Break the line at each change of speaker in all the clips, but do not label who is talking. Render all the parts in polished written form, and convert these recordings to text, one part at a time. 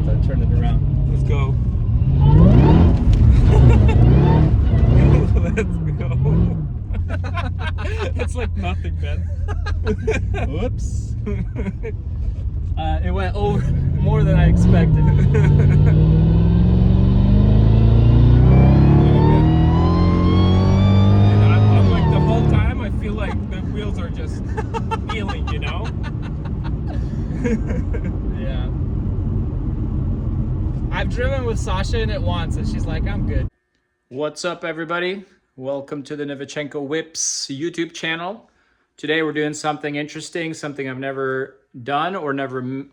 to turn it around. Let's go. Let's go. It's like nothing, Ben. Whoops.
It went over more than I expected.
And I'm like, the whole time I feel like the wheels are just peeling, you know?
Yeah. I've driven with Sasha in it once and she's like, I'm good. What's up, everybody? Welcome to the Novichenko Whips YouTube channel. Today we're doing something interesting, something I've never done or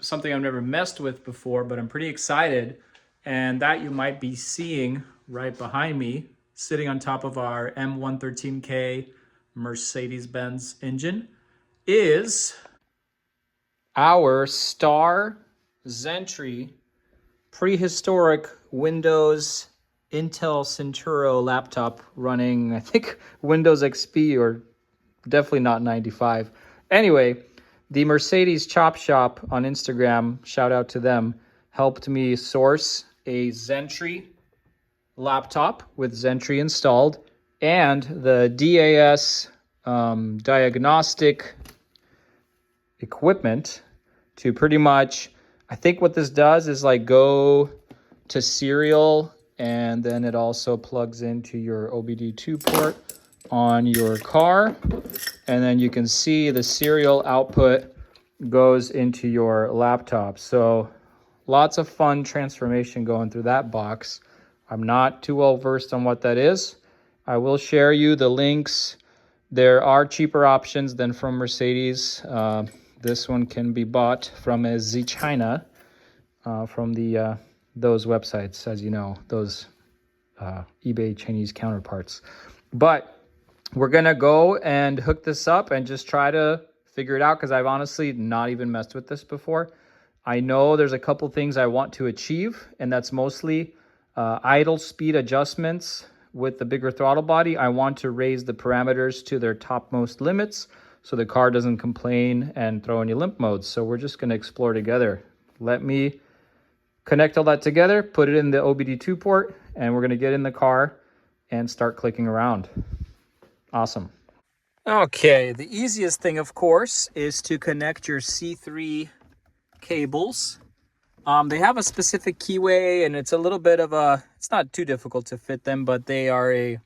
something I've never messed with before, but I'm pretty excited. And that you might be seeing right behind me, sitting on top of our M113K Mercedes-Benz engine, is our Star Xentry prehistoric Windows Intel Centuro laptop running, I think, Windows XP, or definitely not 95. Anyway, the Mercedes Chop Shop on Instagram, shout out to them, helped me source a Xentry laptop with Xentry installed and the DAS diagnostic equipment to pretty much, I think what this does is like go to serial, and then it also plugs into your OBD2 port on your car. And then you can see the serial output goes into your laptop. So lots of fun transformation going through that box. I'm not too well versed on what that is. I will share you the links. There are cheaper options than from Mercedes. This one can be bought from China, from those websites, as you know, those eBay Chinese counterparts. But we're gonna go and hook this up and just try to figure it out, because I've honestly not even messed with this before. I know there's a couple things I want to achieve, and that's mostly idle speed adjustments. With the bigger throttle body, I want to raise the parameters to their topmost limits so the car doesn't complain and throw any limp modes. So we're just gonna explore together. Let me connect all that together, put it in the OBD2 port, and we're gonna get in the car and start clicking around. Awesome. Okay, the easiest thing, of course, is to connect your C3 cables. They have a specific keyway, and it's a little bit of it's not too difficult to fit them, but they are a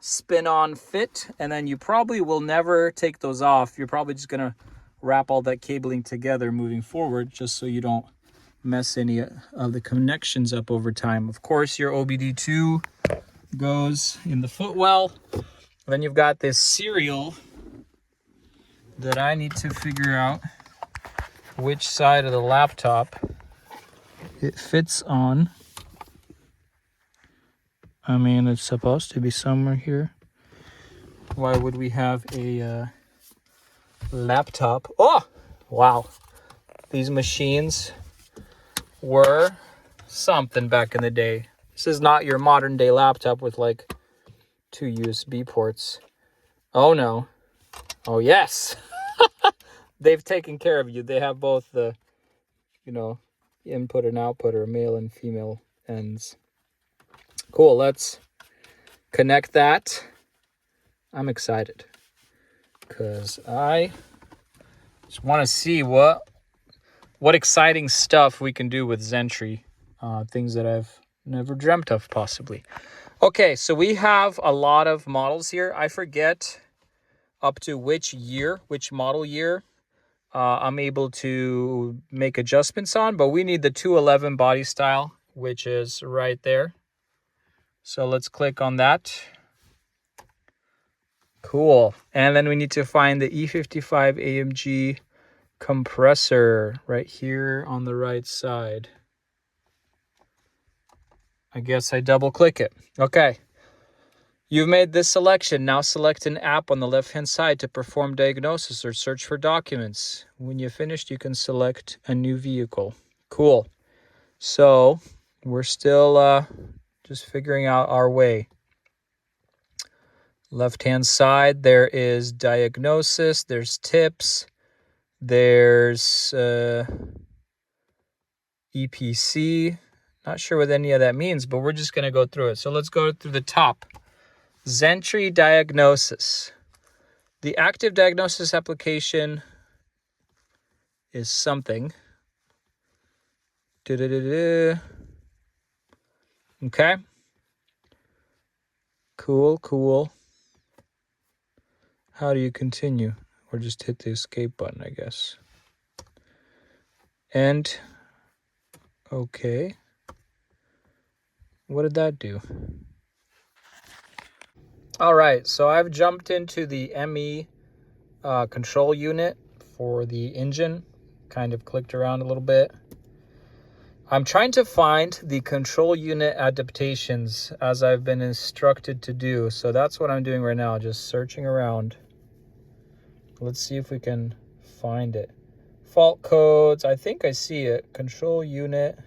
spin-on fit, and then you probably will never take those off. You're probably just gonna wrap all that cabling together moving forward, just so you don't mess any of the connections up over time. Of course, your OBD2 goes in the footwell. Then you've got this serial that I need to figure out which side of the laptop it fits on. I mean, it's supposed to be somewhere here. Why would we have a laptop? Oh, wow. These machines were something back in the day. This is not your modern day laptop with like 2 USB ports. Oh no. Oh yes. They've taken care of you. They have both the, input and output, or male and female ends. Cool, let's connect that. I'm excited because I just want to see what exciting stuff we can do with Xentry. Things that I've never dreamt of, possibly. Okay, so we have a lot of models here. I forget up to which model year I'm able to make adjustments on, but we need the 211 body style, which is right there. So let's click on that. Cool. And then we need to find the E55 AMG compressor right here on the right side. I guess I double click it. Okay. You've made this selection. Now select an app on the left-hand side to perform diagnosis or search for documents. When you're finished, you can select a new vehicle. Cool. So we're still just figuring out our way. Left-hand side, there is diagnosis, there's tips, there's EPC. Not sure what any of that means, but we're just going to go through it. So let's go through the top. Xentry Diagnosis. The active diagnosis application is something. Okay. Cool. How do you continue? Or just hit the escape button, I guess. And, okay. What did that do? All right, so I've jumped into the ME control unit for the engine. Kind of clicked around a little bit. I'm trying to find the control unit adaptations as I've been instructed to do. So that's what I'm doing right now, just searching around. Let's see if we can find it. Fault codes, I think I see it. Control unit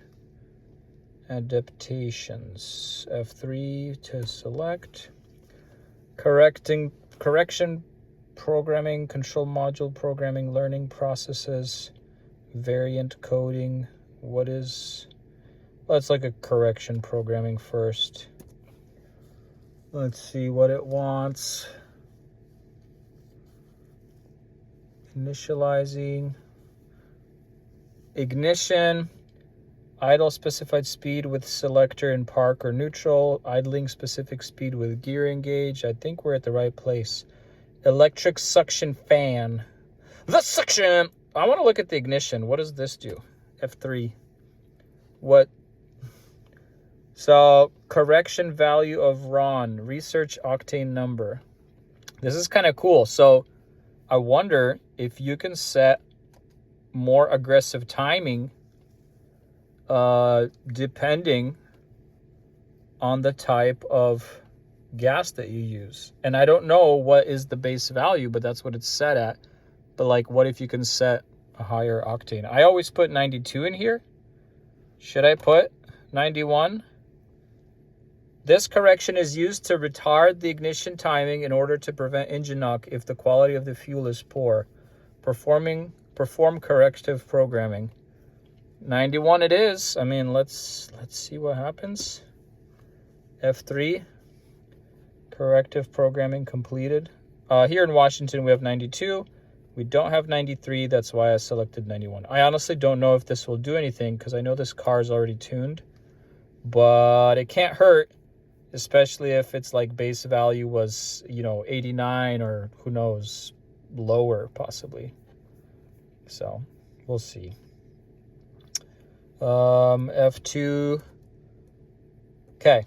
adaptations. F3 to select. Correction programming, control module programming, learning processes, variant coding. What is, let's look at correction programming first. Let's see what it wants. Initializing. Ignition. Idle specified speed with selector in park or neutral. Idling specific speed with gear engaged. I think we're at the right place. Electric suction fan. The suction! I want to look at the ignition. What does this do? F3. What? So, correction value of RON. Research octane number. This is kind of cool. So, I wonder if you can set more aggressive timing depending on the type of gas that you use. And I don't know what is the base value, but that's what it's set at. But like, what if you can set a higher octane? I always put 92 in here. Should I put 91? This correction is used to retard the ignition timing in order to prevent engine knock if the quality of the fuel is poor. Perform corrective programming. 91 it is. I mean, let's see what happens. F3. Corrective programming completed. Here in Washington, we have 92. We don't have 93. That's why I selected 91. I honestly don't know if this will do anything because I know this car is already tuned. But it can't hurt, especially if it's like base value was, 89 or who knows, lower possibly. So we'll see. F2. Okay.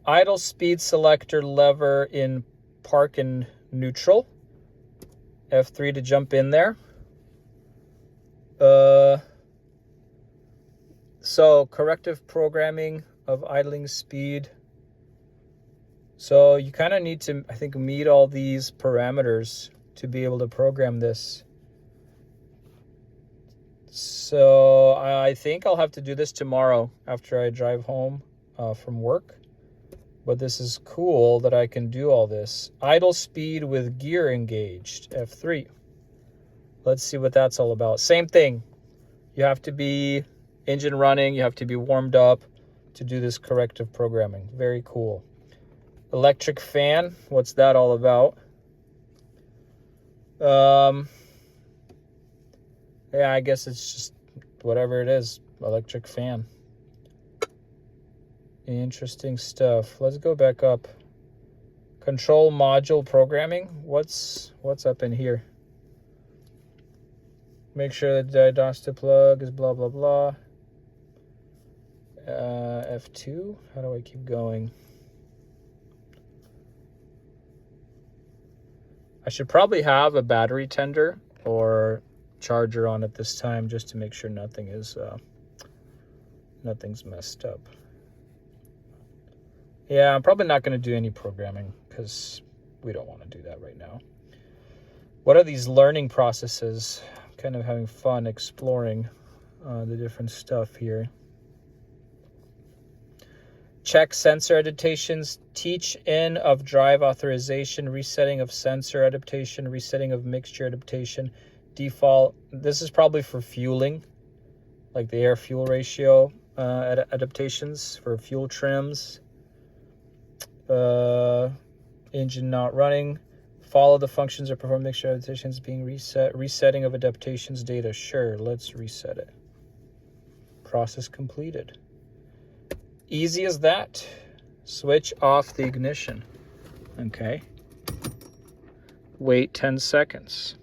Idle speed selector lever in park and neutral. F3 to jump in there. So corrective programming of idling speed. So you kind of need to, I think, meet all these parameters to be able to program this. So I think I'll have to do this tomorrow after I drive home from work. But this is cool that I can do all this. Idle speed with gear engaged, F3. Let's see what that's all about. Same thing. You have to be engine running. You have to be warmed up to do this corrective programming. Very cool. Electric fan. What's that all about? Yeah, I guess it's just whatever it is. Electric fan. Interesting stuff. Let's go back up. Control module programming. What's up in here? Make sure the diagnostic plug is blah, blah, blah. F2. How do I keep going? I should probably have a battery tender or charger on at this time just to make sure nothing's messed up. Yeah, I'm probably not going to do any programming because we don't want to do that right now. What are these learning processes? I'm kind of having fun exploring the different stuff here. Check sensor adaptations, teach in of drive authorization, resetting of sensor adaptation, resetting of mixture adaptation, default. This is probably for fueling. like the air-fuel ratio adaptations for fuel trims. Engine not running. Follow the functions or perform mixture adaptations being reset. Resetting of adaptations data. Sure, let's reset it. Process completed. Easy as that. Switch off the ignition. Okay. Wait 10 seconds.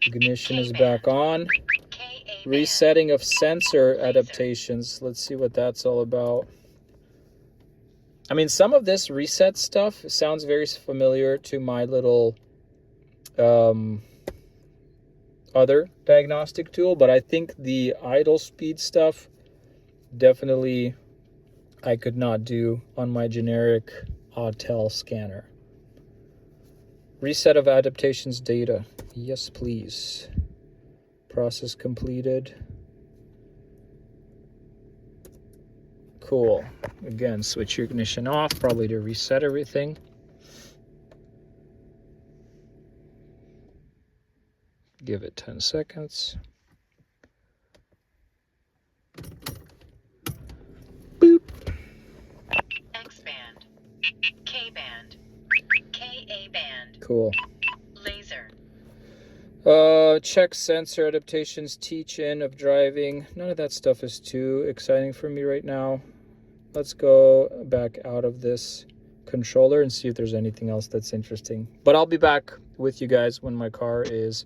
Ignition is back on. Resetting of sensor adaptations. Let's see what that's all about. I mean, some of this reset stuff sounds very familiar to my little other diagnostic tool, but I think the idle speed stuff definitely I could not do on my generic Autel scanner. Reset of adaptations data. Yes, please. Process completed. Cool. Again, switch your ignition off, probably to reset everything. Give it 10 seconds. Boop.
X-band. K-band. K-A-band.
Cool.
Laser.
Check sensor adaptations, teach-in of driving. None of that stuff is too exciting for me right now. Let's go back out of this controller and see if there's anything else that's interesting. But I'll be back with you guys when my car is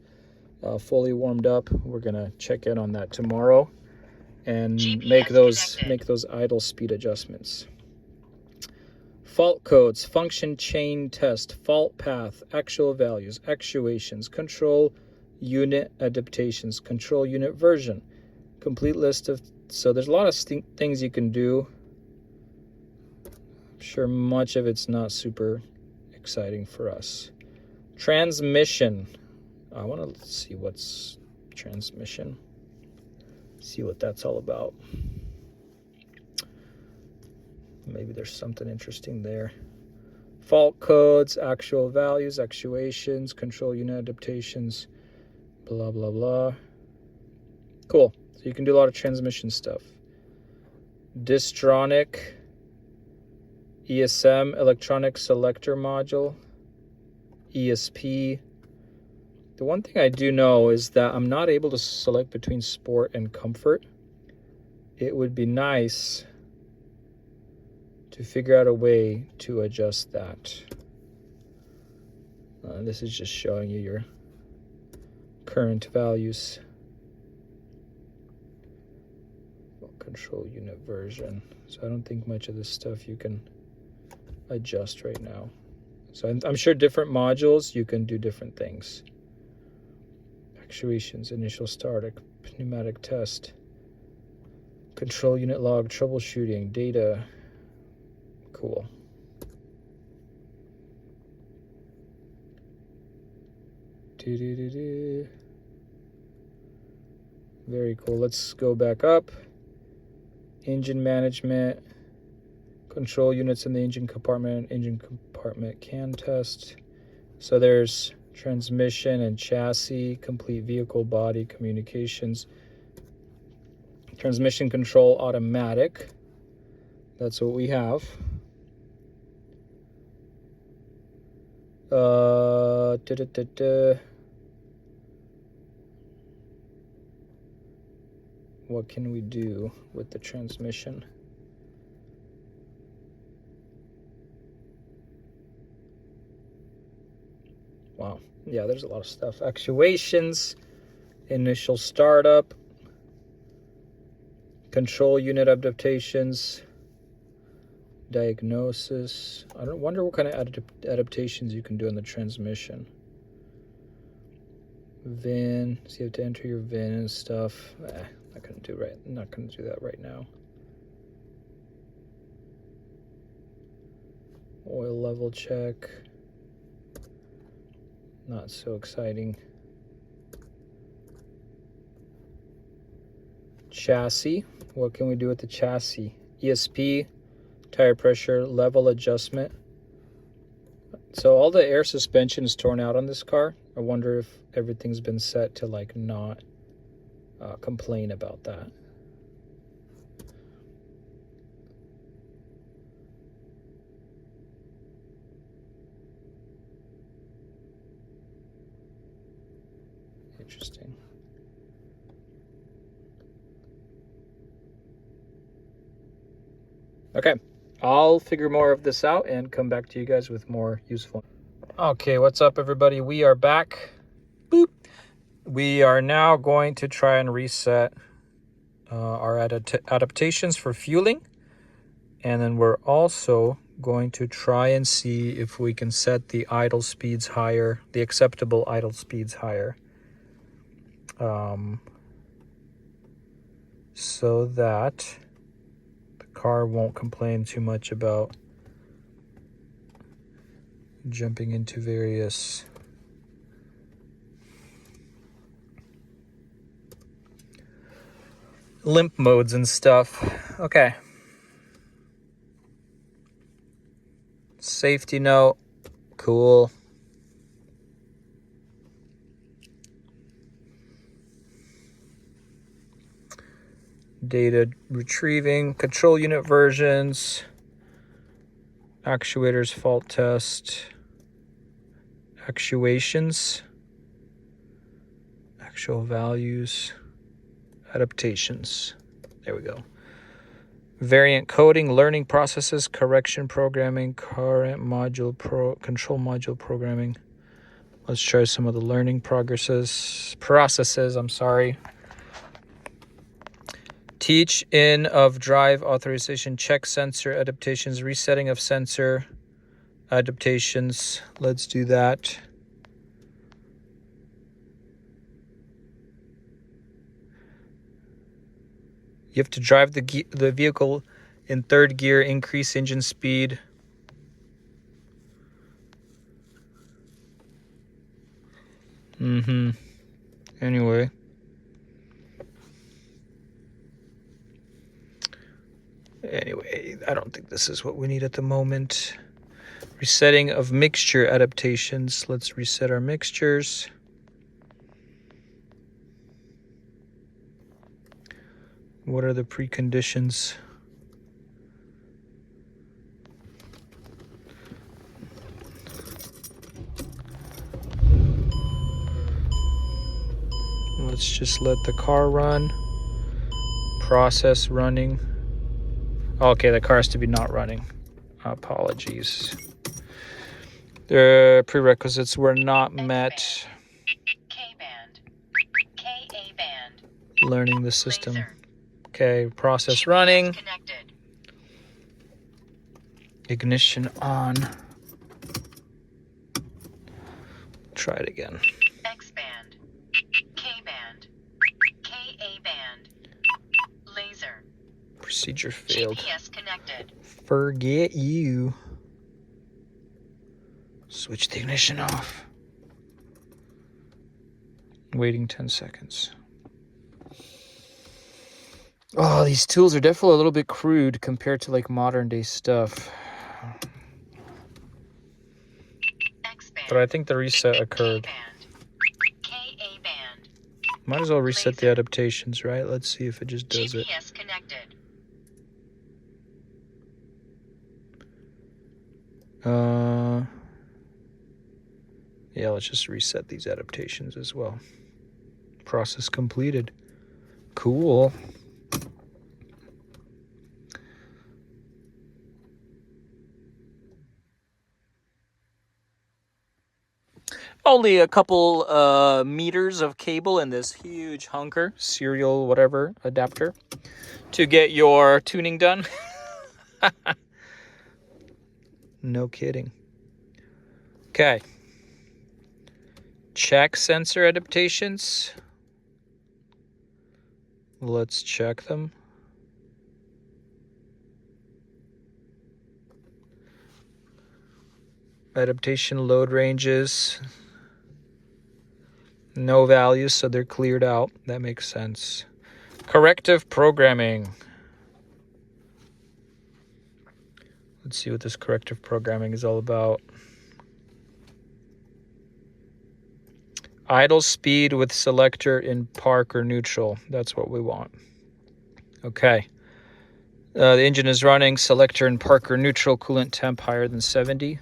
fully warmed up. We're gonna check in on that tomorrow and make those idle speed adjustments. Fault codes, function chain test, fault path, actual values, actuations, control unit adaptations, control unit version, complete list of. So there's a lot of things you can do. I'm sure much of it's not super exciting for us. Transmission. I want to see what's transmission. See what that's all about. Maybe there's something interesting there. Fault codes, actual values, actuations, control unit adaptations, blah, blah, blah. Cool. So you can do a lot of transmission stuff. Distronic, ESM, electronic selector module, ESP. The one thing I do know is that I'm not able to select between sport and comfort. It would be nice to figure out a way to adjust that. This is just showing you your current values. Control unit version. So I don't think much of this stuff you can adjust right now. So I'm sure different modules, you can do different things. Actuations, initial start, pneumatic test, control unit log, troubleshooting, data. Cool. Very cool. Let's go back up. Engine management, control units in the engine compartment can test. So there's transmission and chassis, complete vehicle body communications, transmission control automatic. That's what we have. What can we do with the transmission? Wow. Yeah, there's a lot of stuff. Actuations, initial startup, control unit adaptations, diagnosis. I don't wonder what kind of adaptations you can do in the transmission. VIN, so you have to enter your VIN and stuff. Not gonna do that right now. Oil level check. Not so exciting. Chassis. What can we do with the chassis? ESP, tire pressure, level adjustment. So all the air suspension is torn out on this car. I wonder if everything's been set to like not complain about that. Interesting. Okay, I'll figure more of this out and come back to you guys with more useful. Okay, what's up everybody? We are back. Boop. We are now going to try and reset our adaptations for fueling. And then we're also going to try and see if we can set the idle speeds higher, the acceptable idle speeds higher. So that the car won't complain too much about jumping into various limp modes and stuff. Okay. Safety note. Cool. Data retrieving, control unit versions, actuators fault test, actuations, actual values, adaptations. There we go. Variant coding, learning processes, correction programming, current module control module programming. Let's try some of the learning processes. I'm sorry. Teach in of drive authorization, check sensor adaptations, resetting of sensor adaptations. Let's do that. You have to drive the vehicle in third gear, increase engine speed. Anyway. I don't think this is what we need at the moment. Resetting of mixture adaptations. Let's reset our mixtures. What are the preconditions? Let's just let the car run. Process running. Okay, the car has to be not running. Apologies. The prerequisites were not met.
K-band. K-A-band.
Learning the system.
Laser.
Okay, process
GPS
running.
Connected.
Ignition on. Try it again.
X-band. K-band. K-A-band. Laser.
Procedure failed.
GPS connected.
Forget you. Switch the ignition off. Waiting 10 seconds. Oh, these tools are definitely a little bit crude compared to like modern day stuff.
X-band.
But I think the reset occurred.
K-band. K-A-band.
Might as well reset the
Laser.
adaptations, right? Let's see if it just does it.
GPS connected.
Yeah, let's just reset these adaptations as well. Process completed. Cool. Only a couple meters of cable in this huge hunker, serial whatever adapter, to get your tuning done. No kidding. Okay. Check sensor adaptations. Let's check them. Adaptation load ranges. No values, so they're cleared out. That makes sense. Corrective programming. Let's see what this corrective programming is all about. Idle speed with selector in park or neutral. That's what we want. Okay. The engine is running. Selector in park or neutral. Coolant temp higher than 70.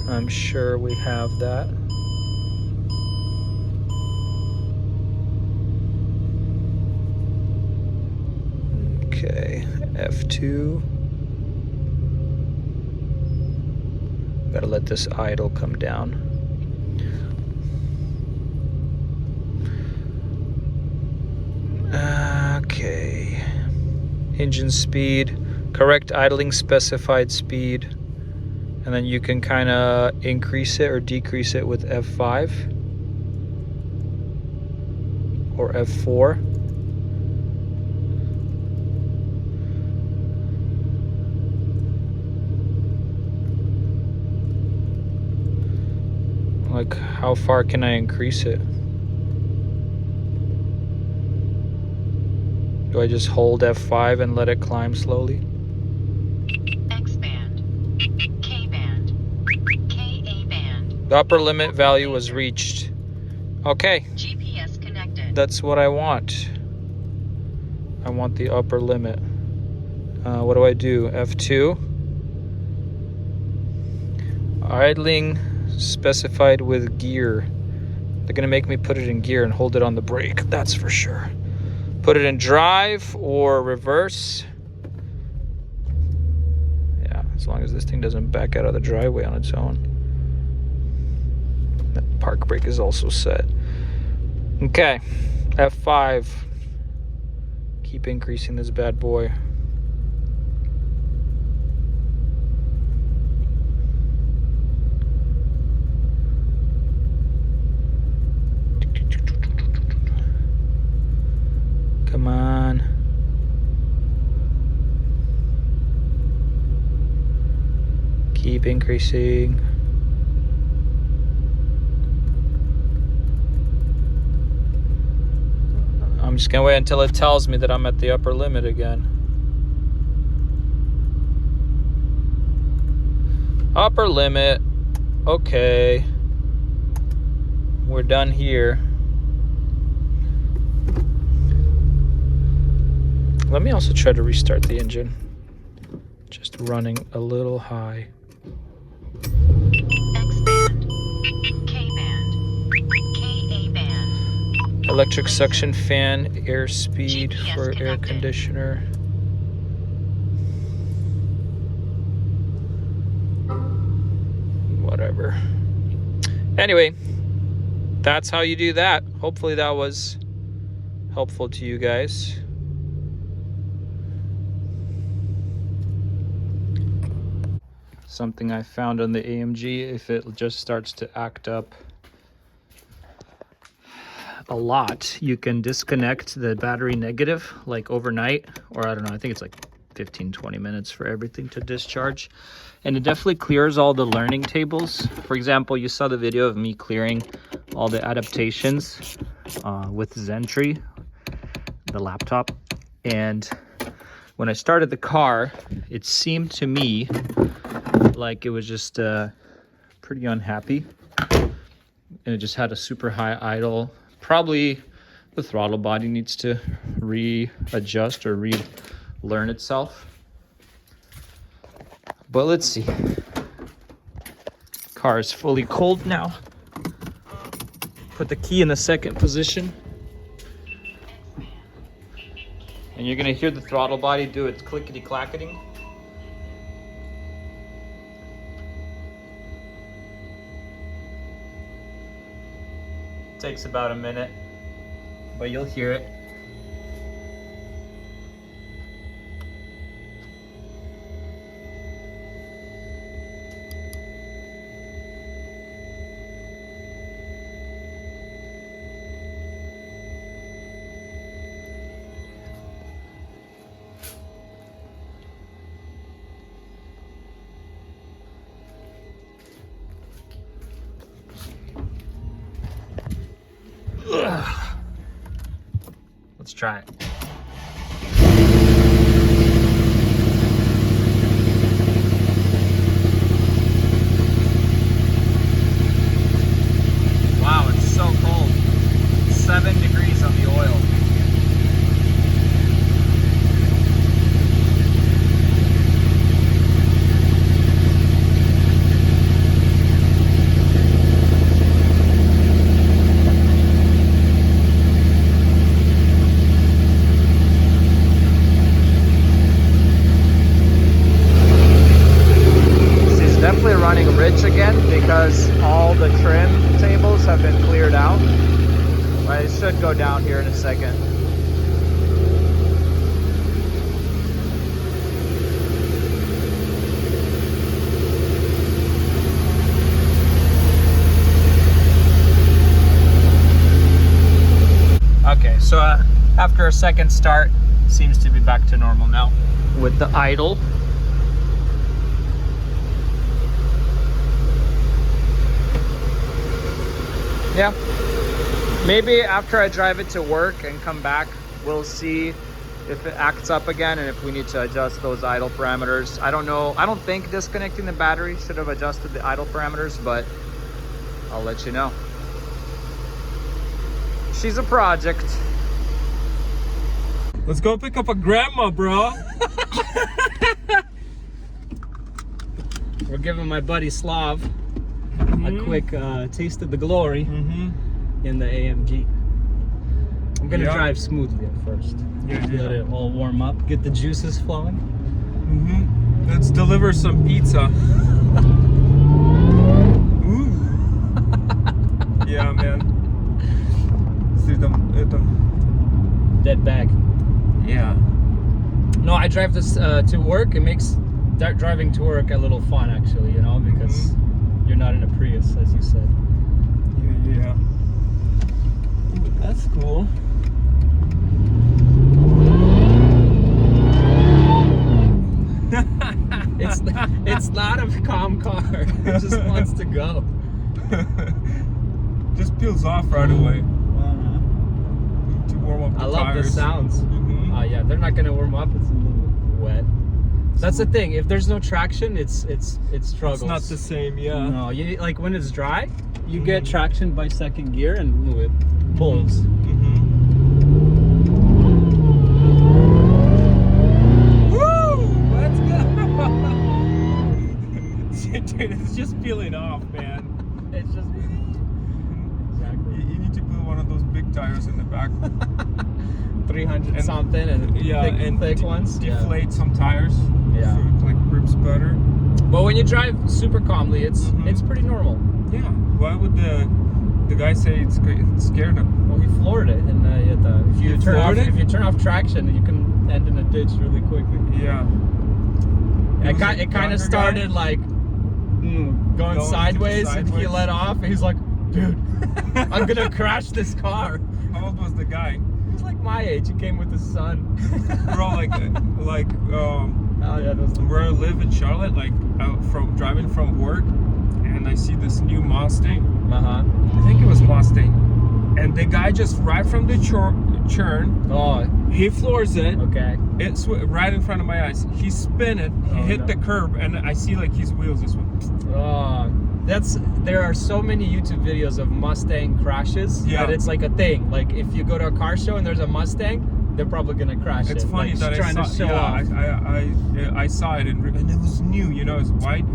I'm sure we have that. Okay. F2. Gotta let this idle come down. Okay. Engine speed, correct idling specified speed, and then you can kind of increase it or decrease it with F5 or F4. Like, how far can I increase it? Do I just hold F5 and let it climb slowly?
X band. K band. KA band.
The upper limit value was reached. Okay,
GPS connected.
that's what I want. I want the upper limit. What do I do? F2. Idling specified with gear. They're gonna make me put it in gear and hold it on the brake, that's for sure. Put it in drive or reverse. Yeah, as long as this thing doesn't back out of the driveway on its own. That park brake is also set. Okay, F5. Keep increasing this bad boy. Come on. Keep increasing. I'm just gonna wait until it tells me that I'm at the upper limit again. Upper limit. Okay. We're done here. Let me also try to restart the engine. Just running a little high.
X band. K band. KA band.
Electric suction fan, airspeed
GPS
for air
connected.
conditioner. Whatever. Anyway, that's how you do that. Hopefully that was helpful to you guys. Something I found on the AMG, if it just starts to act up a lot, you can disconnect the battery negative like overnight, or I don't know, I think it's like 15-20 minutes for everything to discharge, and it definitely clears all the learning tables. For example, you saw the video of me clearing all the adaptations with Xentry, the laptop, and when I started the car, it seemed to me like it was just pretty unhappy, and it just had a super high idle. Probably the throttle body needs to readjust or relearn itself, but let's see. Car is fully cold now. Put the key in the second position, and you're gonna hear the throttle body do its clickety clacketing. Takes about a minute, but you'll hear it. Ugh. Let's try it. clutch again because all the trim tables have been cleared out. But it should go down here in a second. Okay, so after a second start, seems to be back to normal now with the idle. Yeah, maybe after I drive it to work and come back, we'll see if it acts up again and if we need to adjust those idle parameters. I don't know. I don't think disconnecting the battery should have adjusted the idle parameters, but I'll let you know. She's a project.
Let's go pick up a grandma, bro.
We're giving my buddy Slav a quick taste of the glory in the AMG. I'm gonna drive smoothly at first. Let it all warm up, get the juices flowing.
Let's deliver some pizza. Ooh. Yeah, man.
Dead bag.
Yeah.
No, I drive this to work. It makes driving to work a little fun, actually, you know, because you're not in a Prius, as you said.
Yeah. Ooh, that's cool.
It's not a calm car. It just wants to go.
Just peels off right away. To warm up the
I love the
tires.
sounds. Yeah, they're not gonna warm up. It's a little wet. That's the thing. If there's no traction, it struggles.
It's not the same, yeah.
No, you like when it's dry, you get traction by second gear and it pulls.
Woo! Let's go! Dude, it's just peeling off, man.
It's just exactly.
You need to put one of those big tires in the back.
300
And-
something and thick ones.
Deflate some tires.
Yeah.
So it like grips better.
But when you drive super calmly, it's pretty normal.
Yeah. Why would the guy say it scared him?
Well, he floored it, and if you turn off traction, you can end in a ditch really quickly.
Yeah.
It kind of started like going sideways, and he let off. And he's like, "Dude, I'm gonna crash this car."
How old was the guy?
He was like my age. He came with his son.
We're all
Oh yeah, those.
where I live in Charlotte, like from driving from work, and I see this new Mustang. I think it was Mustang, and the guy just right from the churn,
Oh,
he floors it.
okay.
It's right in front of my eyes. He spin it, he hit the curb, and I see like his wheels just went.
Oh, there are so many YouTube videos of Mustang crashes that it's like a thing. Like if you go to a car show and there's a Mustang, they're probably gonna crash
It's
it.
funny
like,
that
trying
I
to
saw.
show off.
I saw it and it was new. You know, it's white.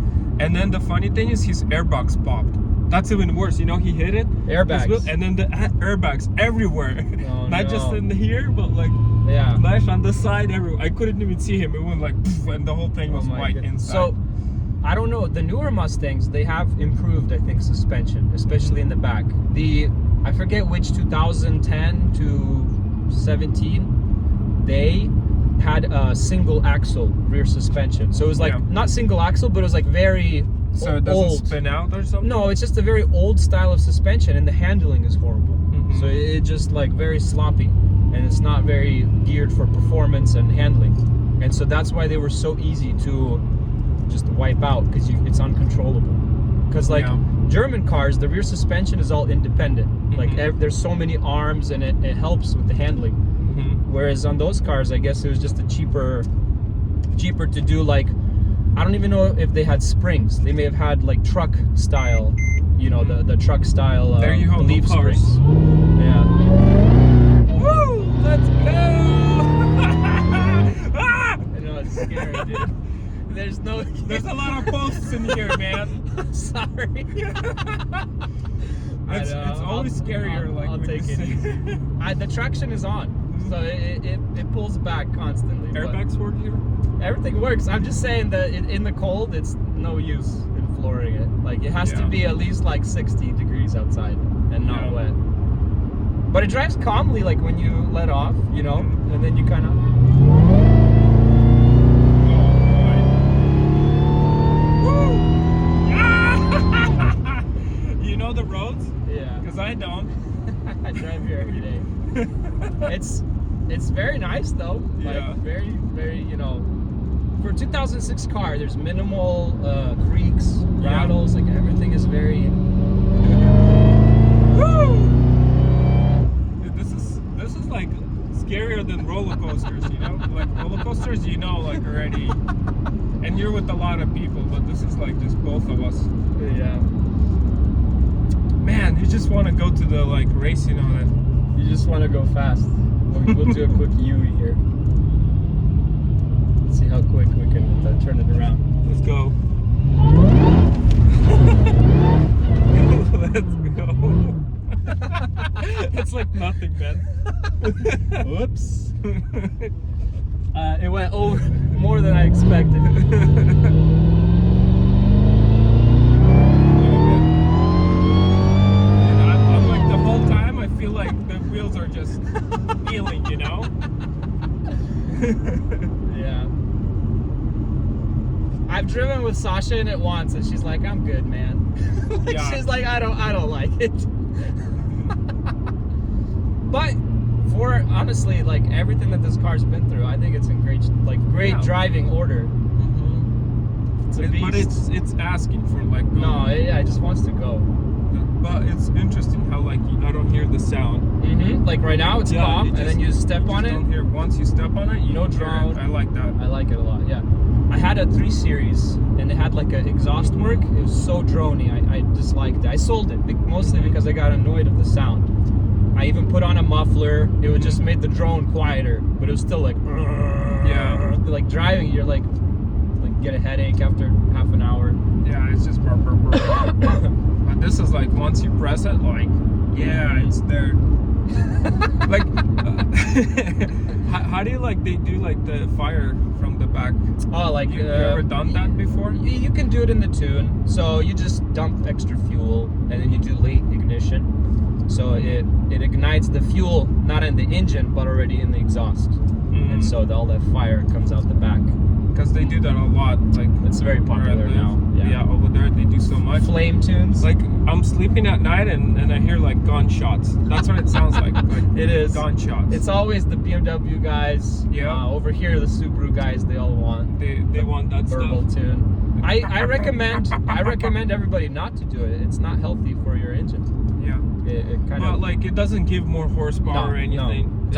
And then the funny thing is, his airbags popped. That's even worse. You know, he hit it.
Airbags.
And then the airbags everywhere.
Oh,
Not just in here, but like flash on the side everywhere. I couldn't even see him. It went like, poof, and the whole thing was white inside.
So, I don't know. The newer Mustangs, they have improved, I think, suspension, especially in the back. I forget which 2010 to 17, they had a single axle rear suspension. So it was like not single axle, but it was like very
so it doesn't
old.
spin out or something?
No, it's just a very old style of suspension, and the handling is horrible. So it just like very sloppy, and it's not very geared for performance and handling. And so that's why they were so easy to just wipe out, because it's uncontrollable. Because like German cars, the rear suspension is all independent. Like there's so many arms, and it helps with the handling. Whereas on those cars, I guess it was just cheaper to do. Like, I don't even know if they had springs. They may have had like truck style, you know, the truck style
there you go,
leaf
cars.
springs. Yeah.
Woo! Let's go! Ah!
I know, it's scary, dude. There's a
lot of posts in here, man.
I'm sorry.
It's always scarier.
I'll take it easy. The traction is on, so it pulls back constantly.
Airbags work here?
Everything works. I'm just saying that in the cold, it's no use in flooring it. Like it has to be at least like 60 degrees outside and not wet. But it drives calmly, like when you let off, you know, and then you kind of.
You know the roads?
Yeah.
Because I don't.
I drive here every day. It's very nice though. Like very, very, you know, for a 2006 car, there's minimal creaks, rattles, like everything is very.
Woo! Dude, this is like scarier than roller coasters, you know? Like roller coasters, you know, like already, and you're with a lot of people, but this is like just both of us.
Yeah.
Man, you just want to go to the like racing on it.
You just want to go fast. We'll do a quick UE here. Let's see how quick we can turn it around.
Let's go. Let's go. It's like nothing, man.
Whoops. It went over more than I expected.
I'm like the whole time I feel like the wheels are just feeling, you know?
Yeah. I've driven with Sasha in it once, and she's like, "I'm good, man." Like, she's like, "I don't like it." But for honestly, like everything that this car's been through, I think it's in great driving order. It's a beast.
But it's asking for like go.
No, it just wants to go.
But it's interesting how like I don't hear the sound.
Like right now, it's calm, and then you step on it.
Don't hear once you step on it. You
No
don't hear
drone.
it. I like that.
I like it a lot. Yeah, I had a 3 Series, and it had like an exhaust work. It was so drony. I disliked it. I sold it mostly because I got annoyed of the sound. I even put on a muffler. It would just made the drone quieter, but it was still like like driving. You're like get a headache after half an hour.
Yeah, it's just burr, burr, burr. But this is like once you press it, like it's there. Like how do you like they do like the fire from the back?
Oh, like
you ever done that before?
You can do it in the tune. So you just dump extra fuel, and then you do late ignition. So it ignites the fuel not in the engine but already in the exhaust, and so all that fire comes out the back.
Because they do that a lot. Like
it's very popular now.
Yeah, over there they do so much.
Flame tunes.
Like I'm sleeping at night and I hear like gunshots. That's what it sounds like. Like
it is
gunshots.
It's always the BMW guys.
Yeah.
Over here, the Subaru guys, they all want.
They want that
verbal
stuff.
tune. I recommend everybody not to do it. It's not healthy for your engine.
Yeah.
It kind
of. But like it doesn't give more horsepower or anything.
No.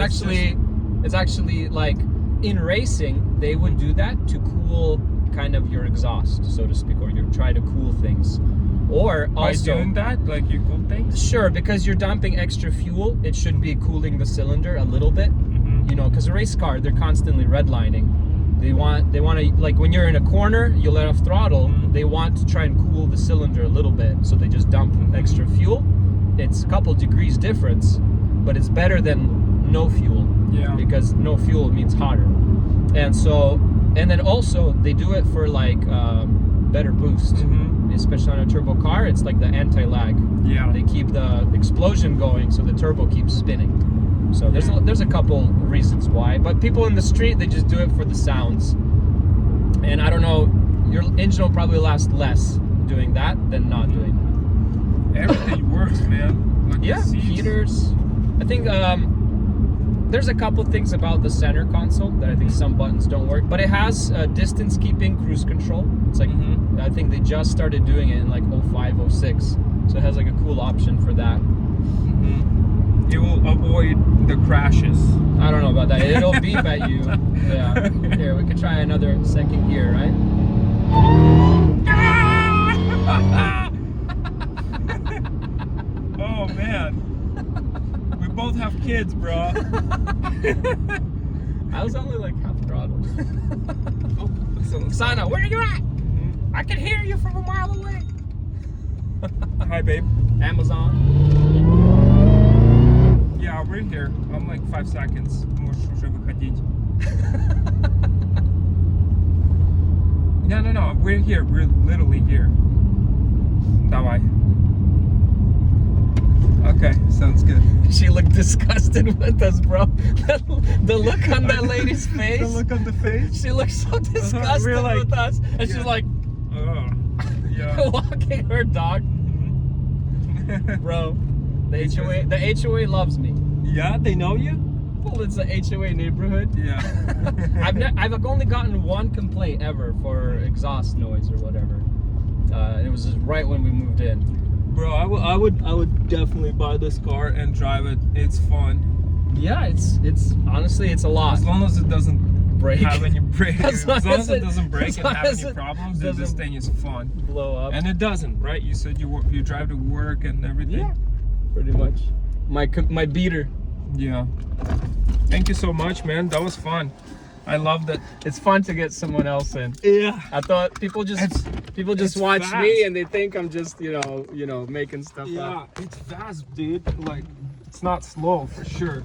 It's actually like in racing they would do that to cool kind of your exhaust, so to speak, or you try to cool things. Or
by
also
doing that, like you cool things.
Sure, because you're dumping extra fuel, it should be cooling the cylinder a little bit. You know, because a race car, they're constantly redlining. They want to, like when you're in a corner, you let off throttle. They want to try and cool the cylinder a little bit, so they just dump extra fuel. It's a couple degrees difference, but it's better than no fuel.
Yeah.
Because no fuel means hotter. And then also they do it for like better boost, especially on a turbo car. It's like the anti-lag.
Yeah.
They keep the explosion going, so the turbo keeps spinning. So there's a couple reasons why, but people in the street, they just do it for the sounds. And I don't know, your engine will probably last less doing that than not doing that.
Everything works, man. Like
heaters. I think there's a couple things about the center console that I think some buttons don't work, but it has distance keeping cruise control. It's like I think they just started doing it in like 05, 06, so it has like a cool option for that.
It will avoid the crashes.
I don't know about that. It'll beep at you. Yeah. Here, we could try another second gear, right?
Oh man. We both have kids, bro.
I was only like half throttle.
Oh,
Sana, where are you at? I can hear you from a mile away.
Hi, babe.
Amazon.
Yeah, we're here. I'm like 5 seconds. Можешь уже выходить. No. We're here. We're literally here. Давай. Okay, sounds good.
She looked disgusted with us, bro. The look on that lady's face.
The look on the face.
She looked so disgusted
We're like-
with us, and
yeah.
she's like
Oh, yeah.
walking her dog. Bro, the HOA loves me.
Yeah, they know you?
Well, it's a HOA neighborhood.
Yeah.
I've only gotten one complaint ever for exhaust noise or whatever, and it was just right when we moved in.
Bro, I would definitely buy this car and drive it. It's fun.
Yeah, it's honestly it's a lot.
As long as it doesn't
Break.
have any break.
As long
as it
as
doesn't break
as
and
long
have
as
any
it
problems, then this
doesn't
thing is fun.
Blow up.
And it doesn't, right? You said you drive to work and everything.
Yeah, pretty much. My beater.
Yeah. Thank you so much, man. That was fun. I loved it.
It's fun to get someone else in.
Yeah.
I thought people just
it's
watch
fast.
me and they think I'm just you know making stuff
Yeah,
up.
it's fast, dude. Like, it's not slow for sure.